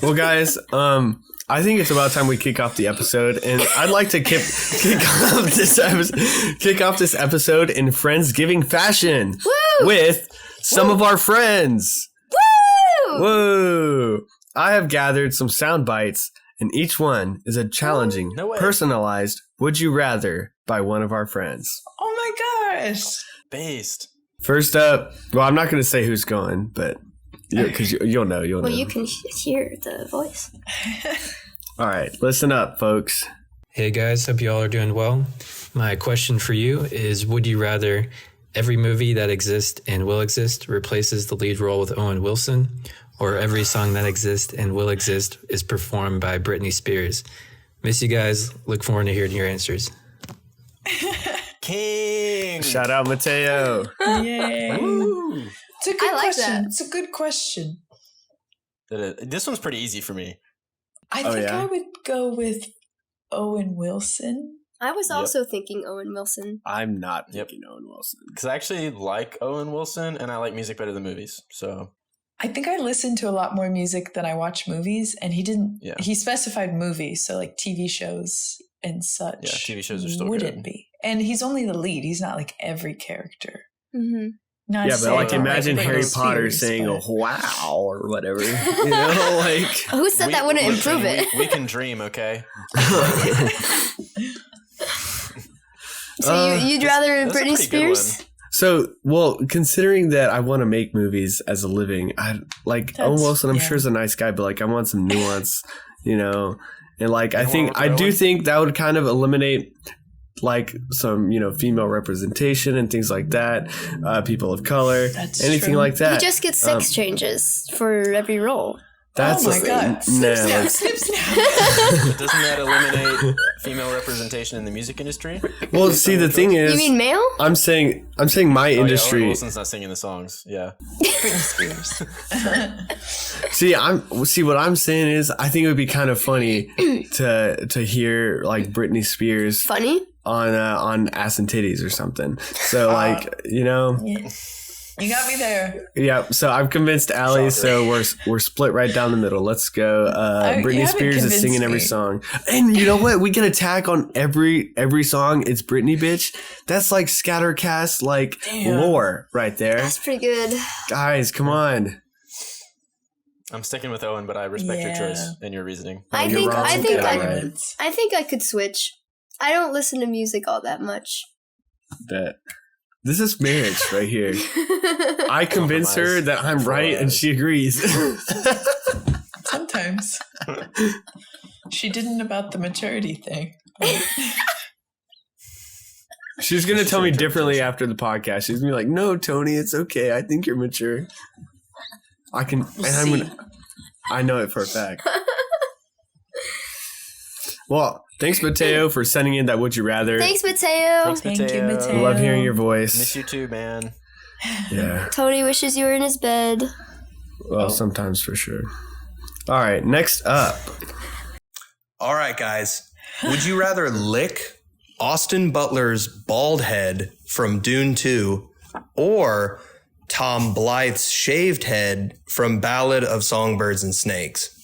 Well, guys, I think it's about time we kick off the episode, and I'd like to kick off this episode in Friendsgiving fashion. Woo! With some of our friends. Woo! Woo! I have gathered some sound bites, and each one is a challenging, personalized "Would you rather" by one of our friends. Oh my gosh! Based. First up, well, I'm not going to say who's going, but because you'll know. Well, you can hear the voice. All right, listen up, folks. Hey guys, hope you all are doing well. My question for you is, would you rather every movie that exists and will exist replaces the lead role with Owen Wilson, or every song that exists and will exist is performed by Britney Spears? Miss you guys. Look forward to hearing your answers. King! Shout out, Mateo. Yay! Woo! It's a good question. That. It's a good question. This one's pretty easy for me. I think I would go with Owen Wilson. I was also thinking Owen Wilson. I'm not thinking Owen Wilson. Because I actually like Owen Wilson, and I like music better than movies. So I think I listen to a lot more music than I watch movies, and he didn't. Yeah. He specified movies, so like TV shows and such. Yeah, TV shows are still wouldn't good. be. And he's only the lead. He's not like every character. Mm-hmm. Yeah, but like imagine Harry Potter saying a "wow" or whatever. You know, like who said that wouldn't improve it? We can dream, okay? So you'd rather Britney Spears? So, well, considering that I want to make movies as a living, Owen Wilson, I'm sure is a nice guy, but like I want some nuance, you know, and like I do think that would kind of eliminate like some, you know, female representation and things like that, people of color, anything like that. He just gets sex changes for every role. That's oh my god! Snip, Doesn't that eliminate female representation in the music industry? Well, see, the thing is, you mean male? I'm saying my industry. Owen Wilson's not singing the songs. Yeah. Britney Spears. See, what I'm saying is, I think it would be kind of funny to hear like Britney Spears funny on Ass and Titties or something. So like, you know. Yeah. You got me there. Yeah, so I've convinced Allie, so we're split right down the middle. Let's go. Britney Spears is singing every song. And you know what? We get a tag on every song. It's Britney, bitch. That's like Scattercast, like lore right there. That's pretty good. Guys, come on. I'm sticking with Owen, but I respect your choice and your reasoning. I think I could switch. I don't listen to music all that much. This is marriage right here. I convince her that I'm right and she agrees. Sometimes. She didn't about the maturity thing. She's going to tell me differently after the podcast. She's going to be like, no, Tony, it's okay. I think you're mature. I know it for a fact. Well, thanks, Mateo, for sending in that Would You Rather. Thanks, Mateo. Thank you, Mateo. Love hearing your voice. Miss you too, man. Yeah. Tony wishes you were in his bed. Well, sometimes for sure. All right, next up. All right, guys. Would you rather lick Austin Butler's bald head from Dune 2 or Tom Blythe's shaved head from Ballad of Songbirds and Snakes?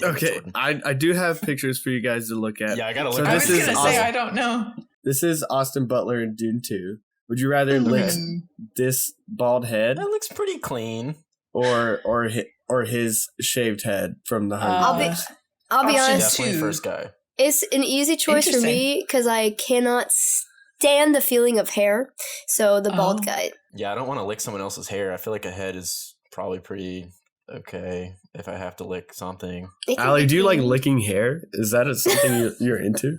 Okay, I do have pictures for you guys to look at. Yeah, I gotta look. I was gonna say I don't know. This is Austin Butler in Dune 2. Would you rather lick this bald head? That looks pretty clean. Or his shaved head from the Hunger Games? I'll be honest. Definitely first guy. It's an easy choice for me because I cannot stand the feeling of hair. So the bald guy. Yeah, I don't want to lick someone else's hair. I feel like a head is probably pretty okay if I have to lick something. Allie, do you like licking hair? Is that something you're into?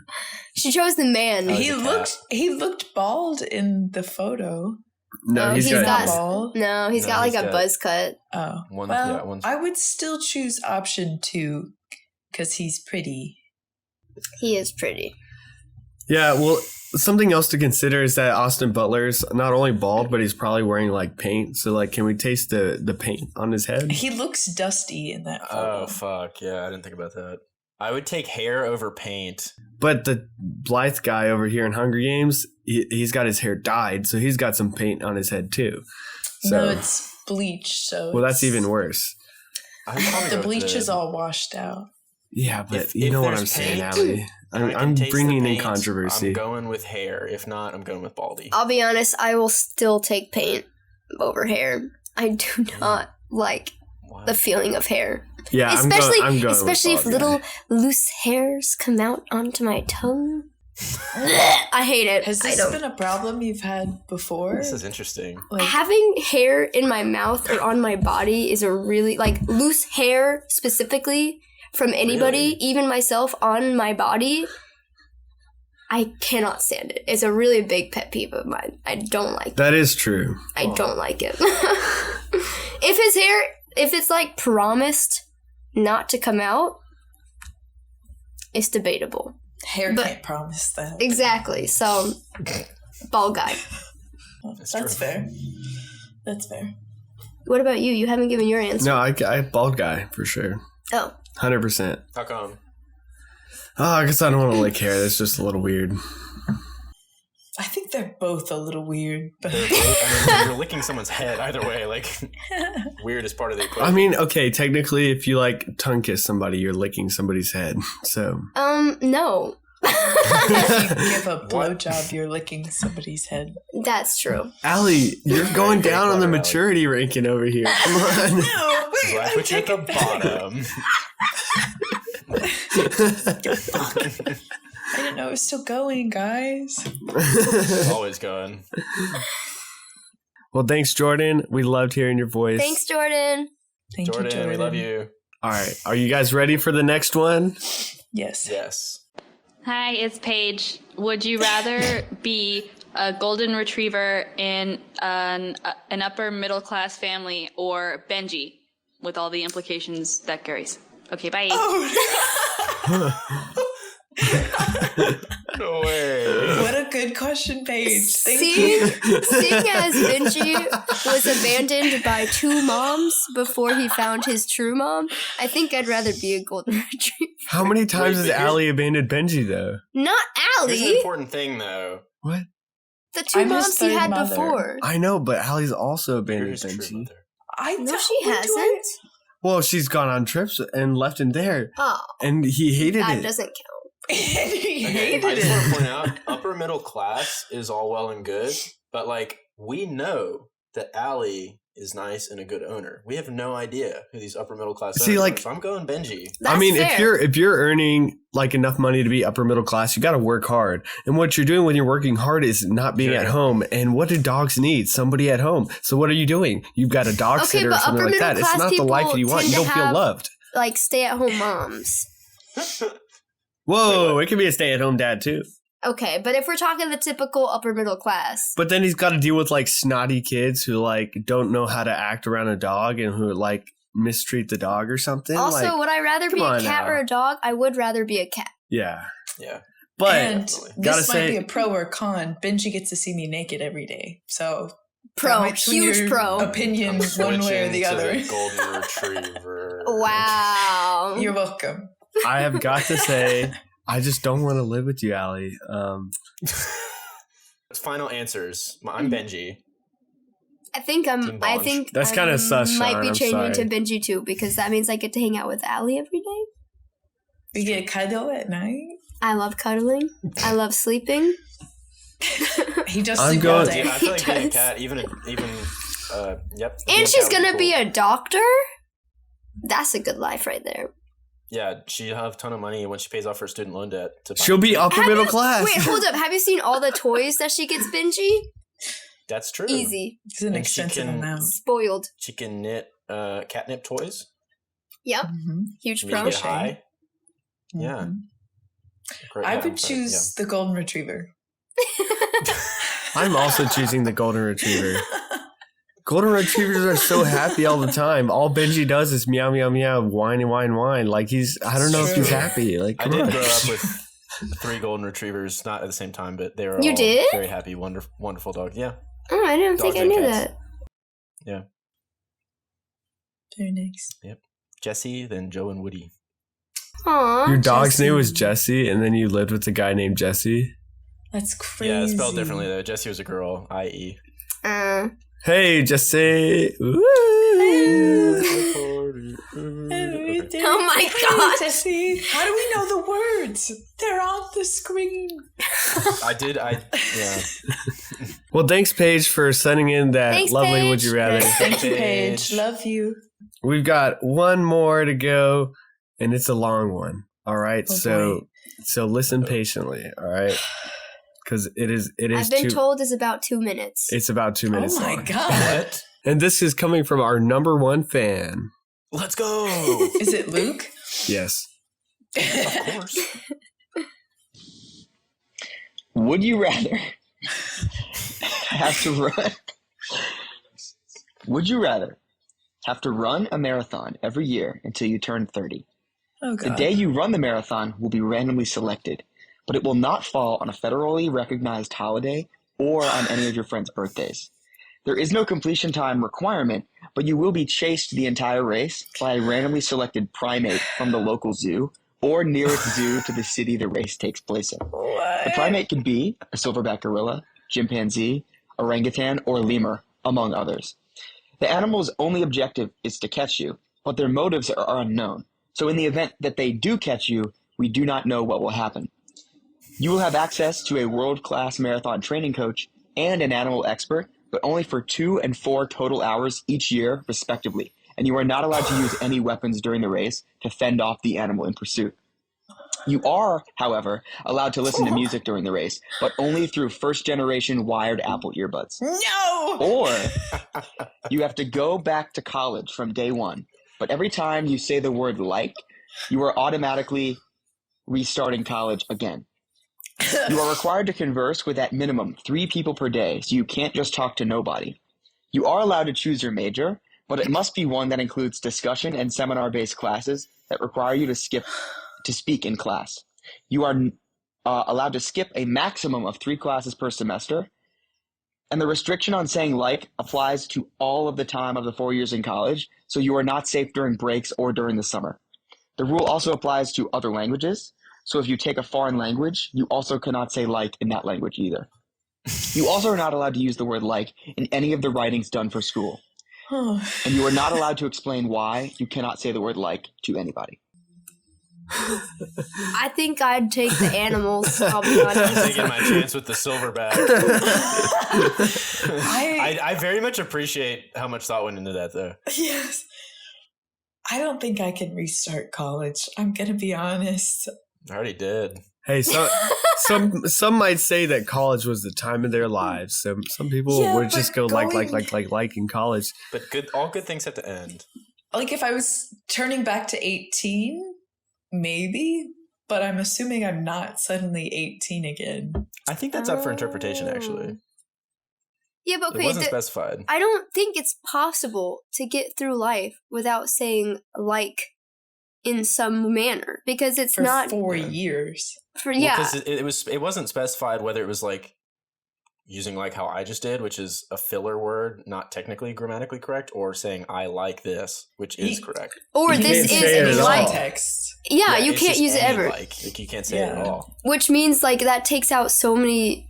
She chose the man. He looked bald in the photo. No, he's got bald. No, he's got like a buzz cut. Oh, I would still choose option 2 because he's pretty. He is pretty. Yeah, well, something else to consider is that Austin Butler's not only bald, but he's probably wearing like paint. So like, can we taste the paint on his head? He looks dusty in that photo. Oh, fuck. Yeah, I didn't think about that. I would take hair over paint. But the Blythe guy over here in Hunger Games, he's got his hair dyed, so he's got some paint on his head too. So, no, it's bleach. So well, that's even worse. The bleach is all washed out. Yeah, but you know what I'm saying, Allie. I'm bringing in controversy. I'm going with hair. If not, I'm going with baldy. I'll be honest, I will still take paint over hair. I do not like the feeling of hair. Yeah, especially I'm going especially if little loose hairs come out onto my tongue. I hate it. Has this been a problem you've had before? This is interesting. Having hair in my mouth or on my body is a really, like, loose hair specifically from anybody, even myself, on my body. I cannot stand it. It's a really big pet peeve of mine. I don't like it. That is true. I don't like it. If his hair, if it's like promised not to come out, it's debatable. Hair can't promise that. Exactly. So, bald guy. That's fair. That's fair. What about you? You haven't given your answer. No, I bald guy for sure. Oh. 100%. How come? Oh, I guess I don't want to lick hair. That's just a little weird. I think they're both a little weird. But you're licking someone's head either way. Like, weird is part of the equation. I mean, okay, technically, if you like tongue kiss somebody, you're licking somebody's head. So. No. If you give a blowjob, you're licking somebody's head. That's true. Allie, you're going down on the maturity ranking over here. Come on. No, wait, I put you at the bottom. I didn't know it was still going, guys. Always going. Well, thanks, Jordan. We loved hearing your voice. Thanks, Jordan. Thank you, Jordan. We love you. All right. Are you guys ready for the next one? Yes. Yes. Hi, it's Paige. Would you rather be a golden retriever in an upper middle class family or Benji, with all the implications that carries? Okay, bye. No way. What a good question, Paige. Thank you. Seeing as Benji was abandoned by two moms before he found his true mom, I think I'd rather be a golden retriever. How many times has Allie abandoned Benji, though? Not Here's Allie. an important thing, though. What? The two moms he had before. I know, but Allie's also abandoned Benji. No, she hasn't. Well, she's gone on trips and left him there. Oh. And he hated That it. doesn't count. He hated I just it. want to point out, upper middle class is all well and good, but like we know that Allie is nice and a good owner. We have no idea who these upper middle class owners are. So I'm going Benji. That's I mean, fair. if you're earning like enough money to be upper middle class, you got to work hard. And what you're doing when you're working hard is not being at home. And what do dogs need? Somebody at home. So what are you doing? You've got a dog sitter or something like that. It's not the life you want. You don't feel loved. Like stay-at-home moms. Whoa, it could be a stay-at-home dad too. Okay, but if we're talking the typical upper middle class. But then he's got to deal with like snotty kids who like don't know how to act around a dog and who like mistreat the dog or something. Also, like, would I rather be a cat or a dog? I would rather be a cat. Yeah. Yeah. But and this might be a pro or con. Benji gets to see me naked every day. So pro, huge pro. Opinion one way or the other. The golden retriever. Wow. You're welcome. I have got to say, I just don't want to live with you, Allie. Final answers. I'm Benji. I think that's kind of sus. Might be changing to Benji too, because that means I get to hang out with Allie every day. We get cuddle at night. I love cuddling. I love sleeping. He just sleeps all day. I feel like being a cat, even yep. And she's gonna be a doctor. That's a good life right there. Yeah, she'll have a ton of money when she pays off her student loan debt. She'll be upper middle class. Wait, hold up. Have you seen all the toys that she gets, Benji? That's true. Easy. It's an expensive amount. Spoiled. She can knit catnip toys. Yep. Mm-hmm. Huge pro. Get high. Mm-hmm. Yeah. I would choose the golden retriever. I'm also choosing the golden retriever. Golden retrievers are so happy all the time. All Benji does is meow, meow, meow, whine, and whine, whine. Like I don't know if he's happy. Like, I did grow up with 3 golden retrievers, not at the same time, but they were all very happy, wonderful dogs. Yeah. Oh, I didn't think I knew that. Yeah. Very nice. Yep. Jesse, then Joe and Woody. Aww. Your dog's name was Jesse, and then you lived with a guy named Jesse? That's crazy. Yeah, it's spelled differently, though. Jesse was a girl, I-E. Hey, Jesse. Woo. Oh my god, Jesse! How do we know the words? They're on the screen. Yeah. Well, thanks, Paige, for sending in that lovely Paige. Would You Rather. Thank you, Paige. Love you. We've got one more to go, and it's a long one. All right, so listen patiently. All right, because it is. I've been told it's about 2 minutes. It's about 2 minutes. Oh my long. god! And this is coming from our number one fan. Let's go. Is it Luke? Yes. Of course. Would you rather have to run? Would you rather have to run a marathon every year until you turn 30? Oh god. The day you run the marathon will be randomly selected, but it will not fall on a federally recognized holiday or on any of your friends' birthdays. There is no completion time requirement, but you will be chased the entire race by a randomly selected primate from the local zoo or nearest zoo to the city the race takes place in. What? The primate could be a silverback gorilla, chimpanzee, orangutan, or lemur, among others. The animal's only objective is to catch you, but their motives are unknown. So in the event that they do catch you, we do not know what will happen. You will have access to a world-class marathon training coach and an animal expert, but only for 2 and 4 total hours each year, respectively. And you are not allowed to use any weapons during the race to fend off the animal in pursuit. You are, however, allowed to listen to music during the race, but only through first-generation wired Apple earbuds. No! Or you have to go back to college from day one, but every time you say the word like, you are automatically restarting college again. You are required to converse with at minimum 3 people per day, so you can't just talk to nobody. You are allowed to choose your major, but it must be one that includes discussion and seminar-based classes that require you to speak in class. You are allowed to skip a maximum of 3 classes per semester, and the restriction on saying like applies to all of the time of the 4 years in college, so you are not safe during breaks or during the summer. The rule also applies to other languages, so if you take a foreign language, you also cannot say like in that language either. You also are not allowed to use the word like in any of the writings done for school. And you are not allowed to explain why you cannot say the word like to anybody. I think I'd take the animals. I'll be honest. Taking my chance with the silverback. I very much appreciate how much thought went into that, though. Yes. I don't think I can restart college. I'm going to be honest. I already did. Hey, so some might say that college was the time of their lives. So some people would just go like in college. But all good things have to end. Like if I was turning back to 18, maybe, but I'm assuming I'm not suddenly 18 again. I think that's up for interpretation, actually. Yeah, but okay, it wasn't specified. I don't think it's possible to get through life without saying like in some manner, because it's for not 4 years. Because it wasn't specified whether it was like using like how I just did, which is a filler word, not technically grammatically correct, or saying I like this, which is correct. Or this is like text. Yeah, you can't use it ever. Like you can't say it at all. Which means like that takes out so many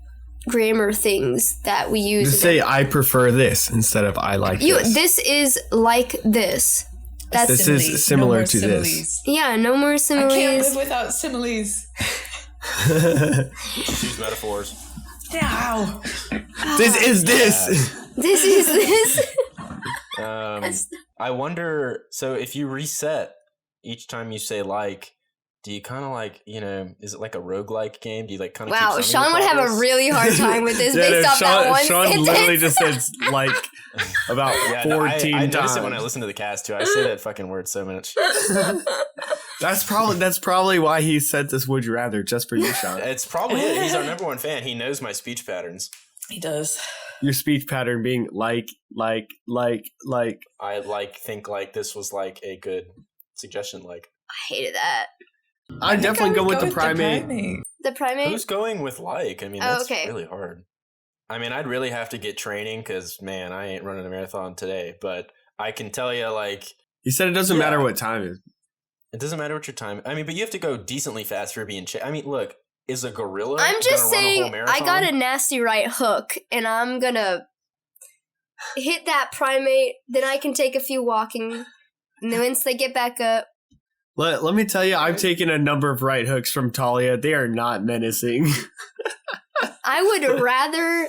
grammar things that we use. Just say I prefer this instead of I like this. This is like this. This is similar to this. Yeah, no more similes. I can't live without similes. Use metaphors. Ow. This is this. This is this. I wonder, so if you reset each time you say like, do you kind of like, is it like a roguelike game? Do you like kind of Wow, Sean would have a really hard time with this based off that one Sean sentence. literally just said like about 14 I times. noticed it when I listened to the cast too. I say that fucking word so much. That's probably why he sent this Would You Rather just for you, Sean. It's probably it. He's our number one fan. He knows my speech patterns. He does. Your speech pattern being like. I think like this was like a good suggestion. Like I hated that. I'd definitely go with the primate. The primate? Who's going with like? I mean, that's really hard. I mean, I'd really have to get training because, man, I ain't running a marathon today. But I can tell you, like... You said it doesn't matter what time it is. It doesn't matter what your time... I mean, but you have to go decently fast for being... I mean, look, is a gorilla I'm just saying, I got a nasty right hook, and I'm gonna hit that primate, then I can take a few walking... And then once they get back up. Let me tell you, I've taken a number of right hooks from Talia. They are not menacing. I would rather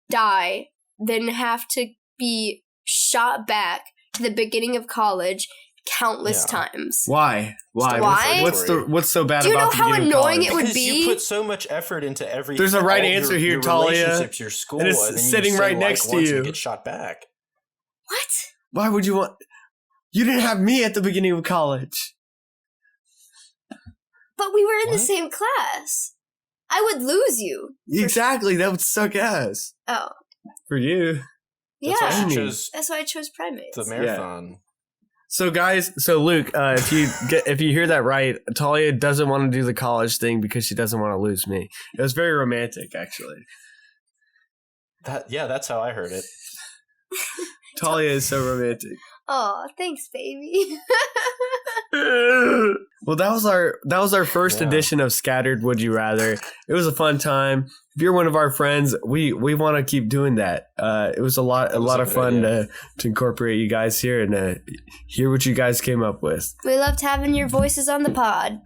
die than have to be shot back to the beginning of college countless times. Why? What's so bad about the beginning of college? Do you know how annoying it would because be? You put so much effort into everything. There's a right answer here, your Talia. Relationships, your school, and it's sitting right next to you. And get shot back. What? Why would you want? You didn't have me at the beginning of college. But we were in the same class. I would lose you. Exactly. That would suck ass. Oh. For you. Yeah. That's why I chose primates. The marathon. Yeah. So guys, Luke, if you hear that right, Talia doesn't want to do the college thing because she doesn't want to lose me. It was very romantic, actually. That's how I heard it. Talia is so romantic. Oh, thanks, baby. Well, that was our first edition of Scattered Would You Rather. It was a fun time. If you're one of our friends, we want to keep doing that. It was a lot of fun to incorporate you guys here and hear what you guys came up with. We loved having your voices on the pod.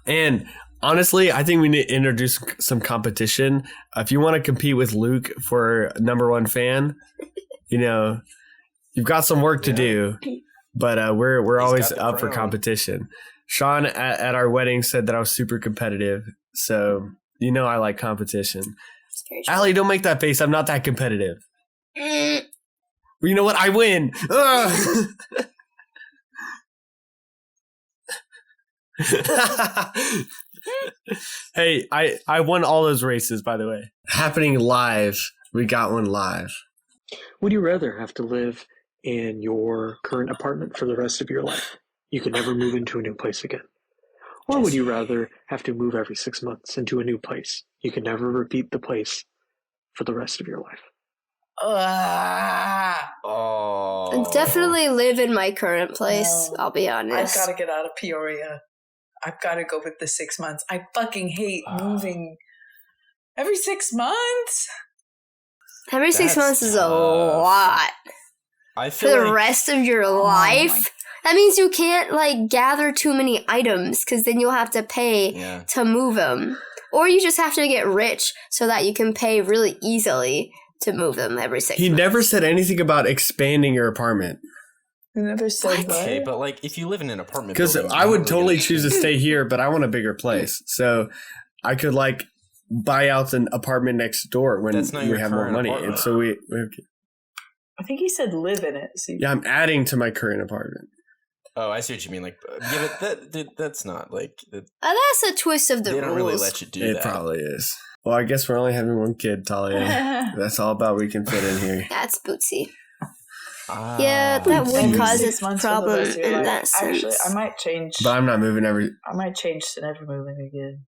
And honestly, I think we need to introduce some competition. If you want to compete with Luke for number one fan, you've got some work to do. But we're always up for competition. Sean at our wedding said that I was super competitive. So, I like competition. Allie, don't make that face. I'm not that competitive. Well, you know what? I win. Hey, I won all those races, by the way. Happening live. We got one live. Would you rather have to live in your current apartment for the rest of your life? You could never move into a new place again. Or would you rather have to move every 6 months into a new place? You can never repeat the place for the rest of your life. Definitely live in my current place, I'll be honest. I've got to get out of Peoria. I've got to go with the 6 months. I fucking hate moving every 6 months. Every 6 months is a lot. For the rest of your life? That means you can't, gather too many items, because then you'll have to pay to move them. Or you just have to get rich so that you can pay really easily to move them every 6 months. He never said anything about expanding your apartment. He never said that. Okay, but, if you live in an apartment because I would totally choose to stay here, but I want a bigger place. So I could, buy out an apartment next door when we have more money. Apartment. And so we I think he said live in it. So I'm adding to my current apartment. Oh, I see what you mean. That's not that's a twist of the rules. They don't really let you do that. It probably is. Well, I guess we're only having one kid, Talia. That's all about we can fit in here. That's bootsy. Yeah, that would cause a problem in that sense. Actually, I might change. But I'm not moving I might change to never moving again.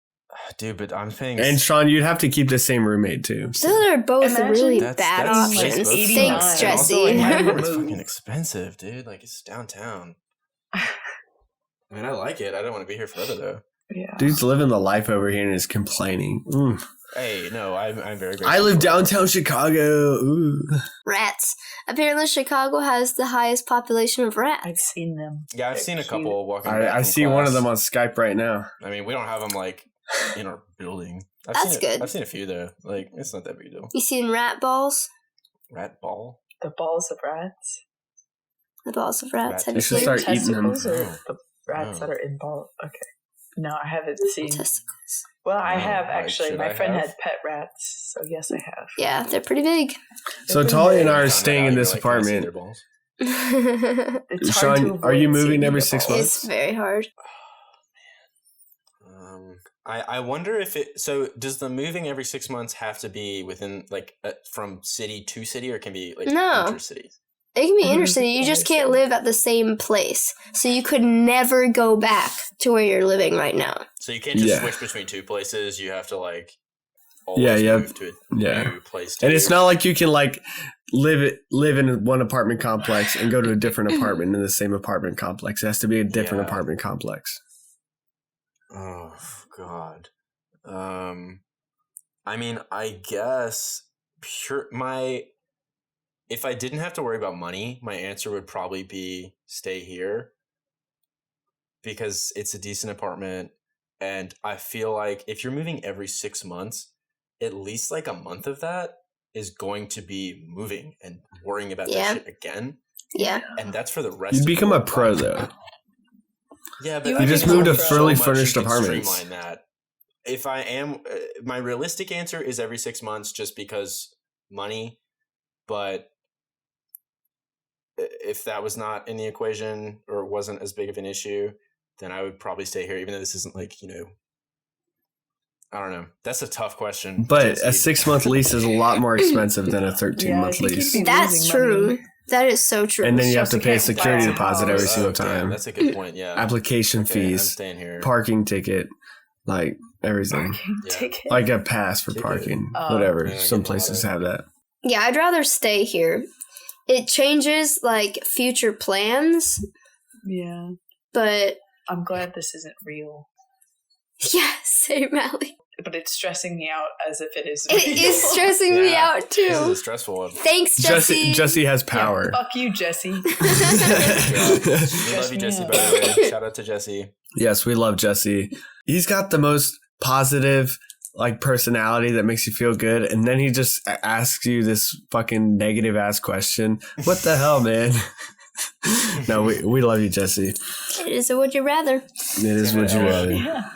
Dude, but I'm thinking. And Sean, you'd have to keep the same roommate too. So. Those are both really bad options. Thanks, Jesse. It's fucking expensive, dude. It's downtown. I mean, I like it. I don't want to be here forever, though. Yeah. Dude's living the life over here and is complaining. Hey, no, I'm very grateful. I live downtown Chicago. Ooh. Rats. Apparently, Chicago has the highest population of rats. I've seen them. Yeah, I've seen a couple walking. I see one of them on Skype right now. I mean, we don't have them in our building. That's good. I've seen a few though. It's not that big a deal. You seen rat balls? Rat ball? The balls of rats. The balls of rats. You should start eating them. The rats that are in balls. Okay. No, I haven't seen. Testicles. Well, I have actually. My friend had pet rats, so yes, I have. Yeah, they're pretty big. So Talia and I are staying in this apartment. Sean, are you moving every 6 months? It's very hard. I wonder if it. So does the moving every 6 months have to be within from city to city, or it can be intercity? It can be intercity. You just can't live at the same place, so you could never go back to where you're living right now. So you can't just switch between two places. You have to always move to a new place. And it's not like you can live in one apartment complex and go to a different apartment in the same apartment complex. It has to be a different apartment complex. Oh God. I mean, I guess if I didn't have to worry about money, my answer would probably be stay here because it's a decent apartment. And I feel like if you're moving every 6 months, at least like a month of that is going to be moving and worrying about that shit again. Yeah. And that's for the rest You of become your a pro, life. though. Yeah, but you just moved to fully furnished you can apartments. Streamline that. If I am, my realistic answer is every 6 months just because money. But if that was not in the equation or wasn't as big of an issue, then I would probably stay here, even though this isn't like, you know, I don't know. That's a tough question. But a 6-month lease is a lot more expensive than a 13-month lease. That's true. Money. That is so true. And then you have to pay a security deposit every single time. Damn, that's a good point, yeah. Application fees, I'm staying here. Parking ticket, like everything. Like a pass for parking, whatever. Yeah, some places have that. Yeah, I'd rather stay here. It changes, like, future plans. Yeah. But I'm glad this isn't real. Yeah, same, Allie. But it's stressing me out as if it is real. It is stressing me out, too. This is a stressful one. Thanks, Jesse. Jesse has power. Yeah, fuck you, Jesse. We love you, Jesse, by the way. Shout out to Jesse. Yes, we love Jesse. He's got the most positive, like, personality that makes you feel good. And then he just asks you this fucking negative ass question. What the hell, man? No, we love you, Jesse. It is a would you rather. It is would you rather. Yeah.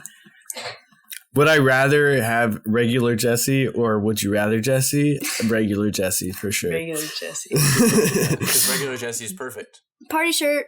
Would I rather have regular Jesse or would you rather Jesse? Regular Jesse, for sure. Regular Jesse. Because regular Jesse is perfect. Party shirt.